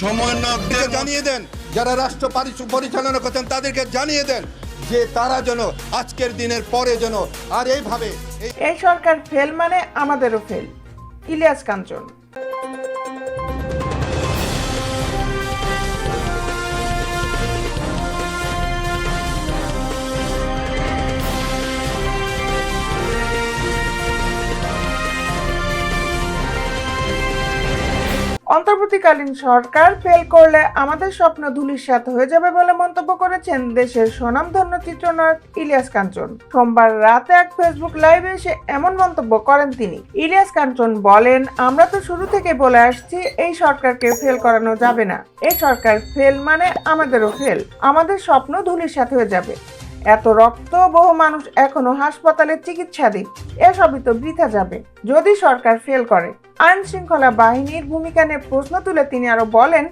সমন্বয়কদের জানিয়ে দেন, যারা রাষ্ট্র পরিচালনা করছেন তাদেরকে জানিয়ে দেন যে তারা যেন আজকের দিনের পরে যেন আর এইভাবে এই সরকার ফেল মানে আমাদেরও ফেল। ইলিয়াস কাঞ্চন। অন্তর্বর্তীকালীন সরকার ফেল করলে আমাদের স্বপ্ন ধূলিসাৎ হয়ে যাবে বলে মন্তব্য করেছেন দেশের স্বনামধন্য চিত্রনায়ক ইলিয়াস কাঞ্চন। সোমবার রাতে এক ফেসবুক লাইভে এসে এমন মন্তব্য করেন তিনি। ইলিয়াস কাঞ্চন বলেন, আমরা তো শুরু থেকে বলে আসছি এই সরকারকে ফেল করানো যাবে না। এই সরকার ফেল মানে আমাদেরও ফেল। আমাদের স্বপ্ন ধূলিসাৎ হয়ে যাবে। এত রক্ত, বহু মানুষ এখনো হাসপাতালে চিকিৎসাধীন, এসবই তো বৃথা যাবে যদি সরকার ফেল করে। আইন শৃঙ্খলা বাহিনীর ভূমিকা নিয়ে প্রশ্ন তুলে তিনি আরো বলেন,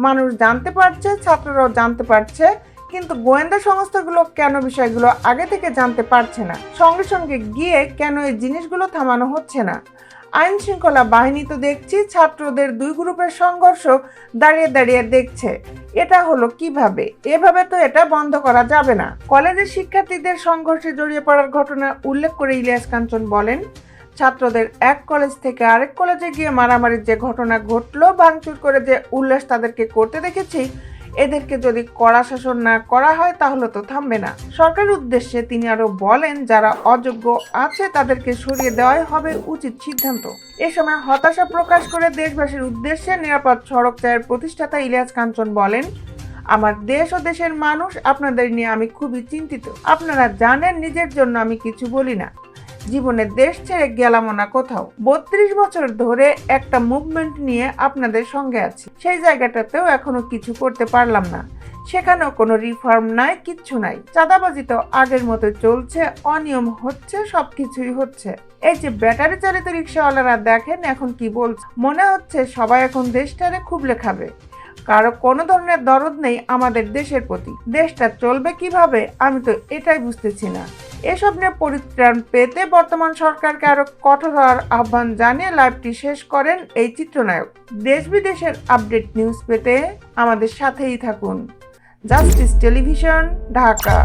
মানুষ জানতে পারছে, ছাত্ররাও জানতে পারছে, কিন্তু গোয়েন্দা সংস্থাগুলো কেন বিষয়গুলো আগে থেকে জানতে পারছে না? সঙ্গে সঙ্গে গিয়ে কেন এই জিনিসগুলো থামানো হচ্ছে না? আইন শৃঙ্খলা বাহিনী তো দেখছি ছাত্রদের দুই গ্রুপের সংঘর্ষ দাঁড়িয়ে দাঁড়িয়ে দেখছে। এটা হলো কিভাবে? এভাবে তো এটা বন্ধ করা যাবে না। কলেজের শিক্ষার্থীদের সংঘর্ষে জড়িয়ে পড়ার ঘটনা উল্লেখ করে ইলিয়াস কাঞ্চন বলেন, ছাত্রদের এক কলেজ থেকে আরেক কলেজে গিয়ে মারামারির যে ঘটনা ঘটলো, ভাঙচুর করে যে উল্লাস তাদেরকে করতে দেখেছি, এদেরকে যদি কড়া শাসন না করা হয় তাহলে তো থামবে না। সরকারের উদ্দেশ্যে তিনি আরো বলেন, যারা অযোগ্য আছে তাদেরকে সরিয়ে দেওয়াই হবে উচিত সিদ্ধান্ত। এ সময় হতাশা প্রকাশ করে দেশবাসীর উদ্দেশ্যে নিরাপদ সড়ক চায়ের প্রতিষ্ঠাতা ইলিয়াস কাঞ্চন বলেন, আমার দেশ ও দেশের মানুষ, আপনাদের নিয়ে আমি খুবই চিন্তিত। আপনারা জানেন নিজের জন্য আমি কিছু বলি না। জীবনে দেশ ছেড়ে গেলামও না কোথাও। 32 বছর ধরে একটা মুভমেন্ট নিয়ে আপনাদের সঙ্গে আছি। সেই জায়গাটাতেও এখনো কিছু করতে পারলাম না। সেখানেও কোনো রিফর্ম নাই, কিচ্ছু নাই। চাঁদাবাজি তো আগের মতো চলছে, অনিয়ম হচ্ছে, সবকিছুই হচ্ছে। এই যে ব্যাটারি চালিত রিক্সাওয়ালারা দেখেন এখন কি বলছে, মনে হচ্ছে সবাই এখন দেশটারে খুবলে খাবে। কারো কোনো ধরনের দরদ নেই আমাদের দেশের প্রতি। দেশটা চলবে কিভাবে আমি তো এটাই বুঝতেছি না। এসব নিয়ে পরিত্রাণ পেতে বর্তমান সরকারকে আরো কঠোর হওয়ার আহ্বান জানিয়ে লাইভটি শেষ করেন এই চিত্রনায়ক। দেশ বিদেশের আপডেট নিউজ পেতে আমাদের সাথেই থাকুন। Justice television, Dhaka.